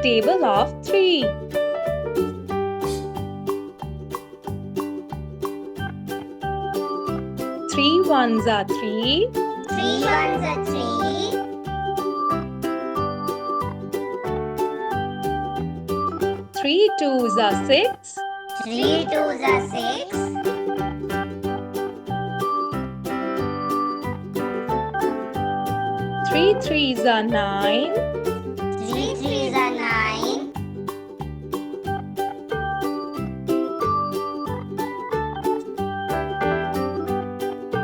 table of 3. 3 ones are 3. 3 ones are 3. 3 twos are 6. 3 twos are 6. 3 threes are 9. 3 threes are 9.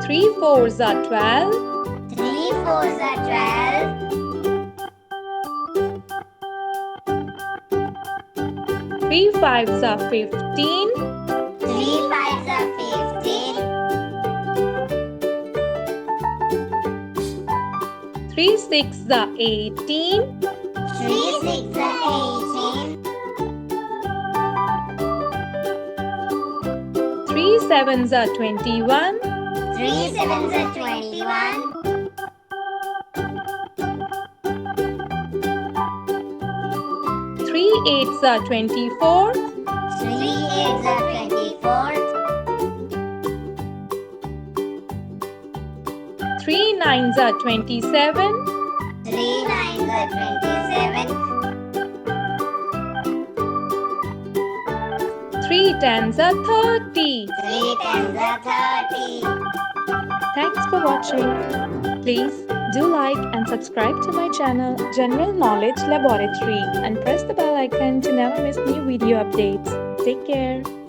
3 fours are 12. 3 fours are 12. 3 fives are 15. 3 fives are 15. 3 sixes are 18. 3 sixes are 18. 3 sevens are 21. 3 sevens are 21. 3 eights are 24. 3 eights are 24. 3 nines are 27. 3 nines are 27. 3 tens are 30. 3 tens are 30. Thanks for watching. Please do like and subscribe to my channel General Knowledge Laboratory and press the bell icon to never miss new video updates. Take care.